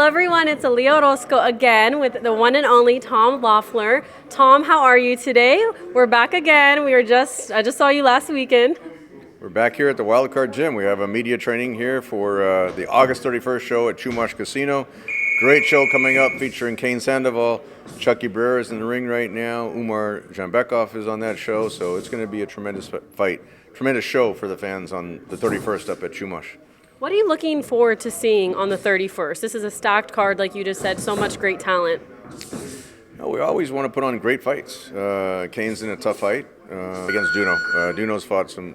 everyone, it's Aliyah Orozco again with the one and only Tom Loeffler. Tom, how are you today? We're back again. I just saw you last weekend. We're back here at the Wildcard Gym. We have a media training here for the August 31st show at Chumash Casino. Great show coming up featuring Kane Sandovals. Chucky Breer is in the ring right now. Umar Jambekov is on that show, so it's going to be a tremendous fight, tremendous show for the fans on the 31st up at Chumash. What are you looking forward to seeing on the 31st? This is a stacked card, like you just said, so much great talent. We always want to put on great fights. Kane's in a tough fight against Duno. Duno's fought some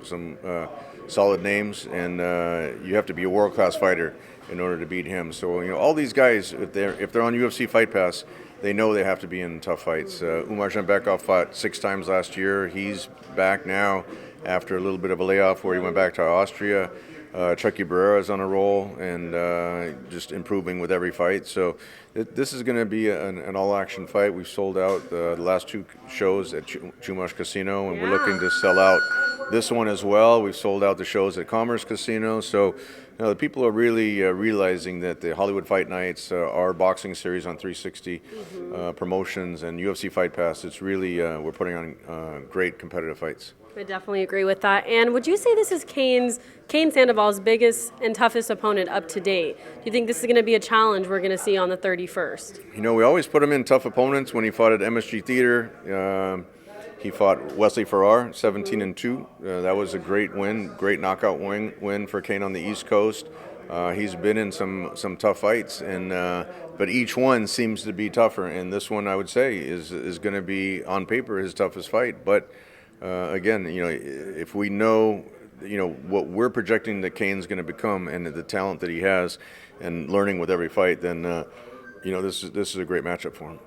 solid names, and you have to be a world-class fighter in order to beat him. So all these guys, if they're on UFC Fight Pass, they know they have to be in tough fights. Umar Jambekov fought 6 times last year. He's back now after a little bit of a layoff where he went back to Austria. Chucky Breer is on a roll and just improving with every fight. So this is going to be an all-action fight. We've sold out the last 2 shows at Chumash Casino, and we're looking to sell out this one as well. We've sold out the shows at Commerce Casino. So the people are really realizing that the Hollywood Fight Nights, our boxing series on 360 promotions, and UFC Fight Pass, it's really, we're putting on great competitive fights. I definitely agree with that. And would you say this is Kane Sandovals' biggest and toughest opponent up to date? Do you think this is going to be a challenge we're going to see on the 31st? We always put him in tough opponents. When he fought at MSG Theater, he fought Wesley Farrar, 17-2. That was a great win, great knockout win for Kane on the East Coast. He's been in some tough fights, but each one seems to be tougher. And this one, I would say, is going to be on paper his toughest fight. But again, if we know, what we're projecting that Kane's going to become and the talent that he has, and learning with every fight, then this is a great matchup for him.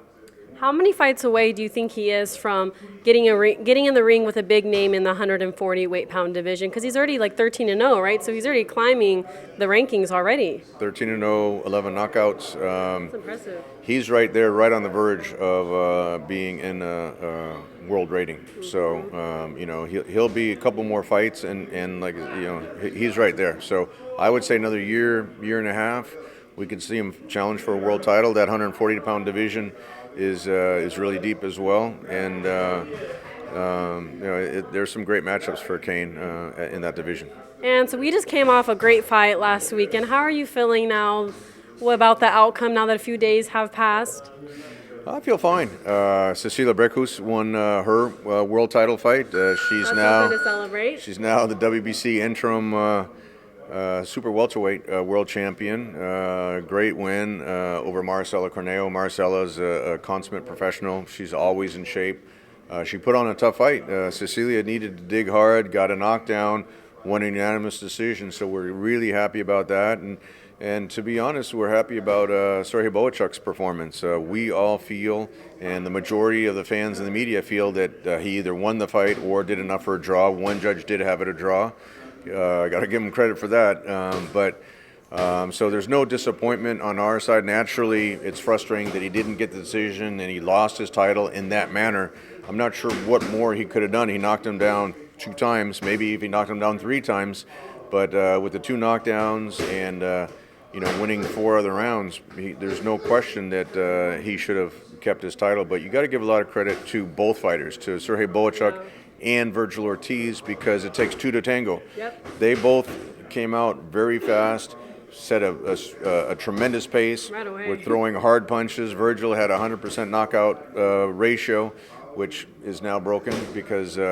How many fights away do you think he is from getting in the ring with a big name in the 140 weight-pound division? Because he's already like 13-0, right? So he's already climbing the rankings already. 13-0, 11 knockouts. That's impressive. He's right there, right on the verge of being in a world rating. So he'll be a couple more fights, and he's right there. So I would say another year and a half, we could see him challenge for a world title. That 140-pound division is really deep as well, and there's some great matchups for Kane in that division. And so we just came off a great fight last weekend. How are you feeling now? What about the outcome now that a few days have passed? I feel fine. Cecilia Brækhus won her world title fight. She's now to celebrate. She's now the WBC interim super welterweight world champion. Great win over Marcela Corneo. Marcela's a consummate professional. She's always in shape. She put on a tough fight. Cecilia needed to dig hard, got a knockdown, won a unanimous decision. So we're really happy about that. And to be honest, we're happy about Sergey Bohachuk's performance. We all feel, and the majority of the fans and the media feel, that he either won the fight or did enough for a draw. One judge did have it a draw. I got to give him credit for that. So there's no disappointment on our side. Naturally, it's frustrating that he didn't get the decision and he lost his title in that manner. I'm not sure what more he could have done. He knocked him down 2 times, maybe if he knocked him down 3 times. But with the 2 knockdowns and winning 4 other rounds, there's no question that he should have kept his title. But you got to give a lot of credit to both fighters, to Sergey Bohachuk and Virgil Ortiz, because it takes 2 to tango. Yep. They both came out very fast, set a tremendous pace. Right away. With throwing hard punches. Virgil had a 100% knockout ratio, which is now broken because he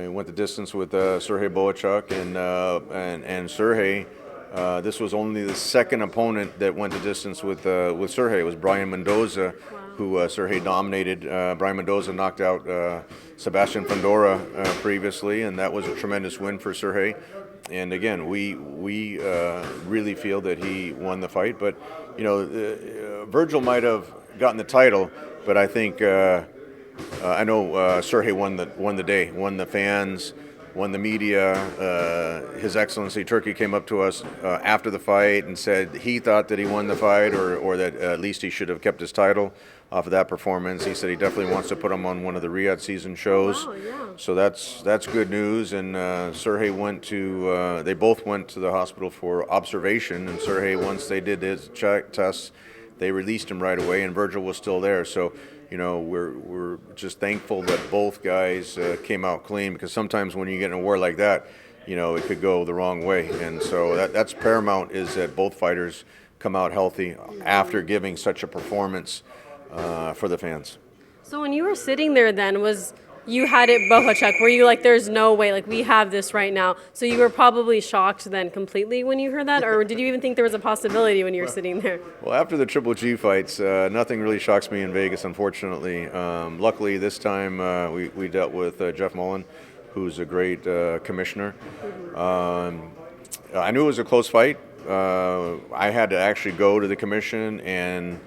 went the distance with Sergey Bohachuk, and Sergey. This was only the second opponent that went the distance with Sergey. It was Brian Mendoza, who Sergey dominated. Brian Mendoza knocked out Sebastian Fundora previously, and that was a tremendous win for Sergey. And again, we really feel that he won the fight. But Virgil might have gotten the title, but I think I know Sergey won the day, won the fans. when the media, His Excellency Turki came up to us after the fight and said he thought that he won the fight, or that at least he should have kept his title off of that performance. He said he definitely wants to put him on one of the Riyadh season shows. Wow, yeah. So that's good news. And Sergey they both went to the hospital for observation. And Sergey, once they did his tests, they released him right away, and Virgil was still there. So, we're just thankful that both guys came out clean, because sometimes when you get in a war like that, it could go the wrong way. And so that's paramount, is that both fighters come out healthy after giving such a performance for the fans. So when you were sitting there then, you had it Bohachuk, were you like, there's no way, like, we have this right now? So you were probably shocked then completely when you heard that? Or did you even think there was a possibility when you were sitting there? Well, after the Triple G fights, nothing really shocks me in Vegas, unfortunately. Luckily, this time we dealt with Jeff Mullen, who's a great commissioner. I knew it was a close fight. I had to actually go to the commission and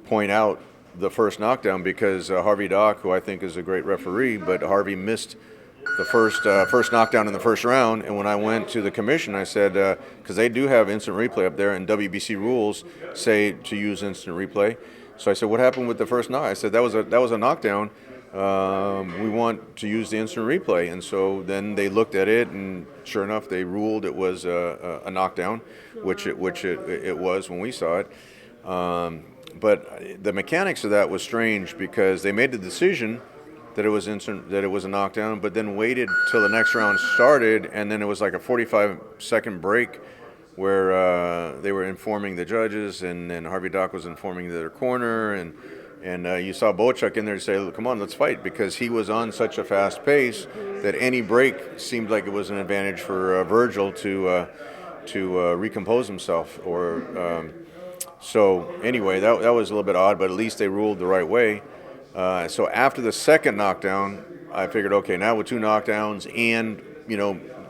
point out the first knockdown, because Harvey Dock, who I think is a great referee, but Harvey missed the first knockdown in the first round. And when I went to the commission, I said, because they do have instant replay up there, and WBC rules say to use instant replay. So I said, what happened with the first knock? I said, that was a knockdown. We want to use the instant replay. And so then they looked at it, and sure enough, they ruled it was a knockdown, which it was when we saw it. But the mechanics of that was strange, because they made the decision that it was a knockdown, but then waited till the next round started, and then it was like a 45-second break where they were informing the judges, and then Harvey Dock was informing their corner, and you saw Bohachuk in there to say, "Look, come on, let's fight," because he was on such a fast pace that any break seemed like it was an advantage for Virgil to recompose himself, or. So anyway, that was a little bit odd, but at least they ruled the right way. So after the second knockdown, I figured, okay, now with two knockdowns, and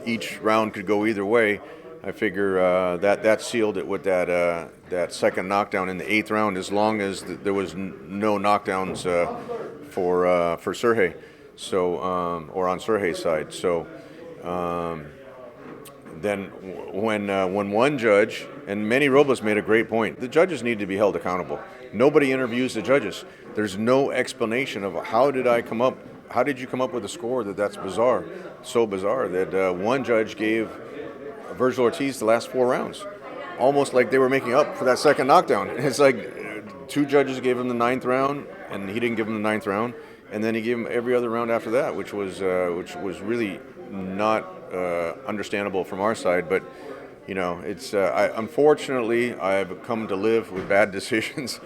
each round could go either way, I figure that sealed it with that second knockdown in the eighth round, as long as there was no knockdowns for Sergey, so or on Sergey's side. So. Then when one judge, and Manny Robles made a great point, the judges need to be held accountable. Nobody interviews the judges. There's no explanation of how did you come up with a score that's bizarre, so bizarre that one judge gave Virgil Ortiz the last 4 rounds, almost like they were making up for that second knockdown. It's like 2 judges gave him the 9th round, and he didn't give him the 9th round, and then he gave him every other round after that, which was really not understandable from our side. But it's unfortunately I've come to live with bad decisions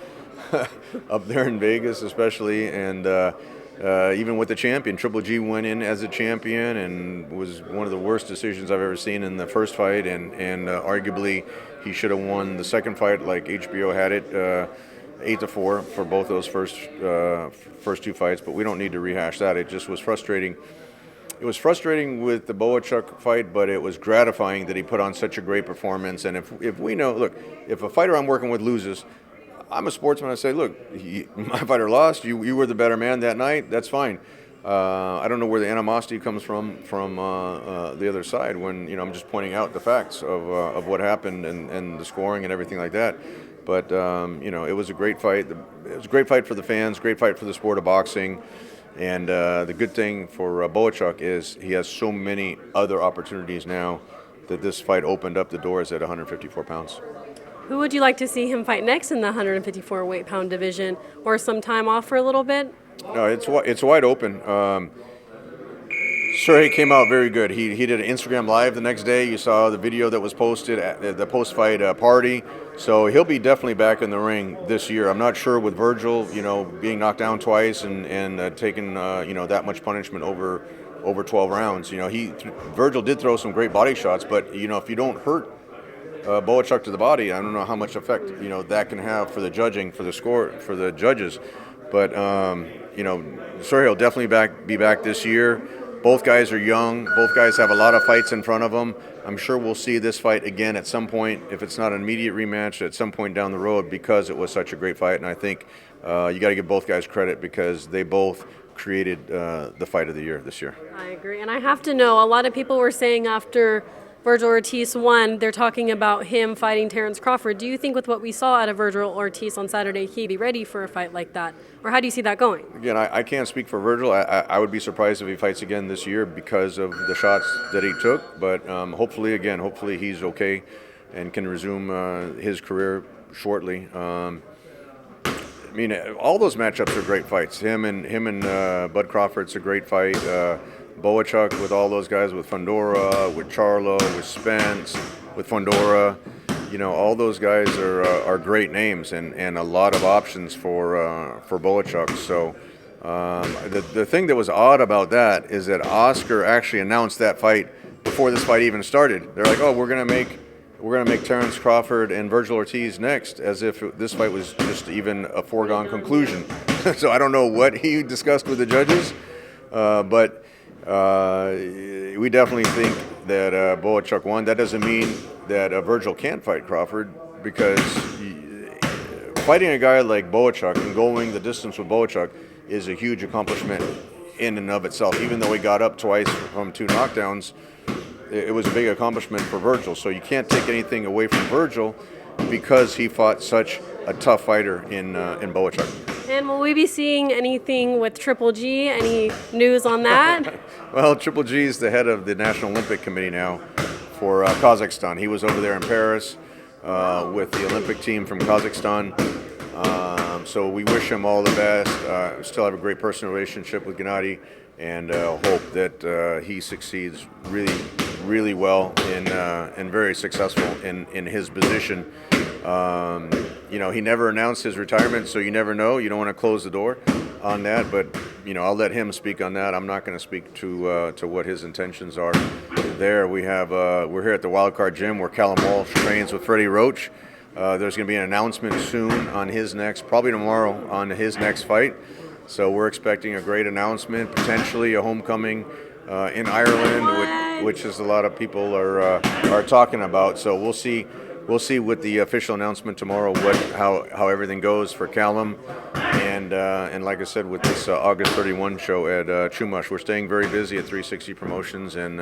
up there in Vegas, especially, and even with the champion. Triple G went in as a champion and was one of the worst decisions I've ever seen in the first fight, and arguably he should have won the second fight, like HBO had it, 8-4 for both those first 2 fights. But we don't need to rehash that. It just was frustrating. It was frustrating with the Bohachuk fight, but it was gratifying that he put on such a great performance. And if we know, look, if a fighter I'm working with loses, I'm a sportsman. I say, look, my fighter lost. You were the better man that night. That's fine. I don't know where the animosity comes from the other side, when I'm just pointing out the facts of what happened and the scoring and everything like that. But it was a great fight. It was a great fight for the fans. Great fight for the sport of boxing. And the good thing for Bohachuk is he has so many other opportunities now that this fight opened up the doors at 154 pounds. Who would you like to see him fight next in the 154 weight pound division, or some time off for a little bit? No, it's wide open. Sergey came out very good. He did an Instagram Live the next day. You saw the video that was posted at the post-fight party. So he'll be definitely back in the ring this year. I'm not sure with Virgil, being knocked down twice and taking that much punishment over 12 rounds. Virgil did throw some great body shots, but if you don't hurt Bohachuk to the body, I don't know how much effect that can have for the judging, for the score, for the judges. But Sergey will definitely be back this year. Both guys are young. Both guys have a lot of fights in front of them. I'm sure we'll see this fight again at some point, if it's not an immediate rematch, at some point down the road, because it was such a great fight. And I think you got to give both guys credit, because they both created the fight of the year this year. I agree. And I have to know, a lot of people were saying after Virgil Ortiz won, they're talking about him fighting Terrence Crawford. Do you think with what we saw out of Virgil Ortiz on Saturday, he'd be ready for a fight like that? Or how do you see that going? Again, I can't speak for Virgil. I would be surprised if he fights again this year because of the shots that he took. But hopefully he's okay and can resume his career shortly. I mean, all those matchups are great fights. Him and Bud Crawford's a great fight. Bohachuk with all those guys, with Fundora, with Charlo, with Spence, with Fundora. You know, all those guys are great names and a lot of options for Bohachuk. So the thing that was odd about that is that Oscar actually announced that fight before this fight even started. They're like, oh, we're gonna make Terrence Crawford and Virgil Ortiz next, as if this fight was just even a foregone conclusion. So I don't know what he discussed with the judges, but we definitely think that Bohachuk won. That doesn't mean that Virgil can't fight Crawford, because fighting a guy like Bohachuk and going the distance with Bohachuk is a huge accomplishment in and of itself. Even though he got up twice from 2 knockdowns, it was a big accomplishment for Virgil. So you can't take anything away from Virgil because he fought such a tough fighter in Bohachuk. And will we be seeing anything with Triple G? Any news on that? Well, Triple G is the head of the National Olympic Committee now for Kazakhstan. He was over there in Paris with the Olympic team from Kazakhstan. So we wish him all the best. We still have a great personal relationship with Gennady, and hope that he succeeds really well and very successful in his position. You know, he never announced his retirement, so you never know. You don't want to close the door on that, but you know, I'll let him speak on that. I'm not going to speak to what his intentions are there. We're here at the Wildcard Gym where Callum Walsh trains with Freddie Roach. There's going to be an announcement soon on his next, probably tomorrow, on his next fight. So we're expecting a great announcement, potentially a homecoming in Ireland, which is a lot of people are talking about. So we'll see. We'll see with the official announcement tomorrow how everything goes for Callum, and like I said, with this August 31 show at Chumash, we're staying very busy at 360 Promotions, and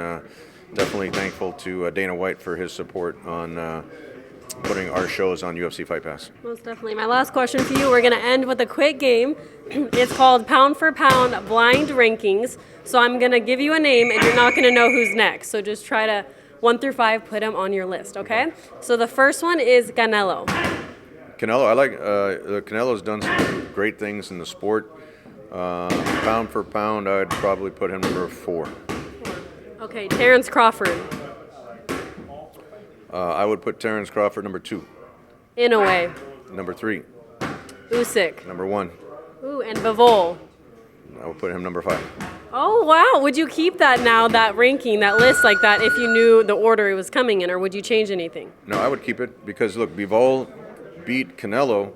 definitely thankful to Dana White for his support on putting our shows on UFC Fight Pass. Most definitely. My last question for you, we're going to end with a quick game. It's called Pound for Pound Blind Rankings. So I'm going to give you a name, and you're not going to know who's next. So just try to 1 through 5, put them on your list, okay? So the first one is Canelo. Canelo, I like. Canelo's done some great things in the sport. Pound for pound, I'd probably put him number 4. Okay, Terrence Crawford. I would put Terrence Crawford number 2. Inoue. Number 3. Usyk. Number 1. Ooh, and Bivol. I would put him number 5. Oh, wow. Would you keep that now, that ranking, that list like that, if you knew the order it was coming in, or would you change anything? No, I would keep it because, look, Bivol beat Canelo,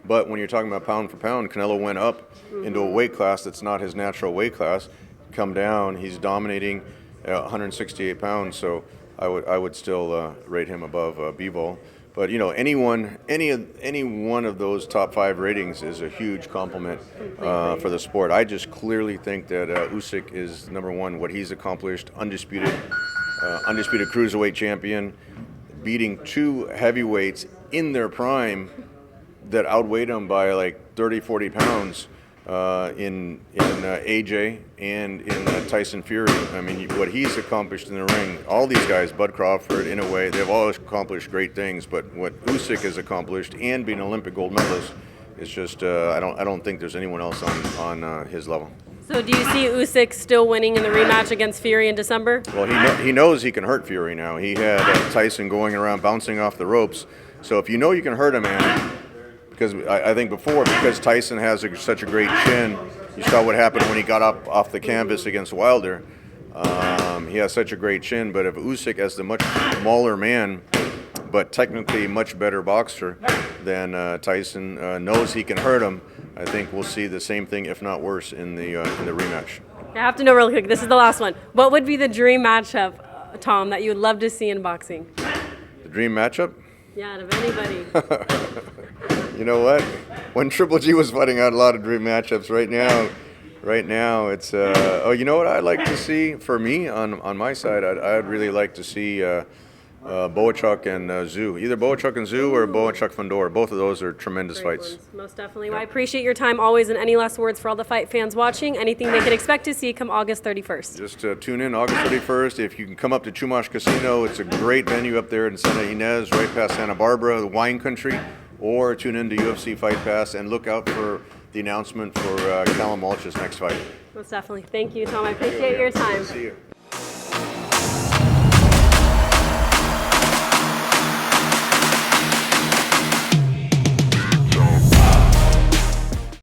but when you're talking about pound for pound, Canelo went up into a weight class that's not his natural weight class. Come down, he's dominating 168 pounds, so I would still rate him above Bivol. But you know, any one of those top 5 ratings is a huge compliment for the sport. I just clearly think that Usyk is number 1. What he's accomplished, undisputed cruiserweight champion, beating 2 heavyweights in their prime that outweighed him by like 30, 40 pounds in AJ and in Tyson Fury. I mean, what he's accomplished in the ring, all these guys, Bud Crawford, in a way, they've all accomplished great things. But what Usyk has accomplished and being an Olympic gold medalist is just I don't think there's anyone else on his level. So do you see Usyk still winning in the rematch against Fury in December? Well, he knows he can hurt Fury now. He had Tyson going around bouncing off the ropes. So if you know you can hurt a man, because I think before, because Tyson has such a great chin, you saw what happened when he got up off the canvas against Wilder. He has such a great chin, but if Usyk, as the much smaller man, but technically much better boxer than Tyson, knows he can hurt him, I think we'll see the same thing, if not worse, in the rematch. I have to know really quick, this is the last one. What would be the dream matchup, Tom, that you would love to see in boxing? The dream matchup? Yeah, out of anybody. You know what? When Triple G was fighting out a lot of dream matchups, right Right now, it's oh, you know what I'd like to see for me on my side. I'd really like to see Bohachuk and Zhu, either Bohachuk and Zhu or Bohachuk Fandor. Both of those are tremendous Great fights. ones. Most definitely. Well, I appreciate your time always. And any last words for all the fight fans watching? Anything they can expect to see come August 31st? Just tune in August 31st. If you can come up to Chumash Casino, it's a great venue up there in Santa Ynez, right past Santa Barbara, the wine country. Or tune in to UFC Fight Pass and look out for the announcement for Callum Walsh's next fight. Most definitely. Thank you, Tom. I appreciate your time. See you.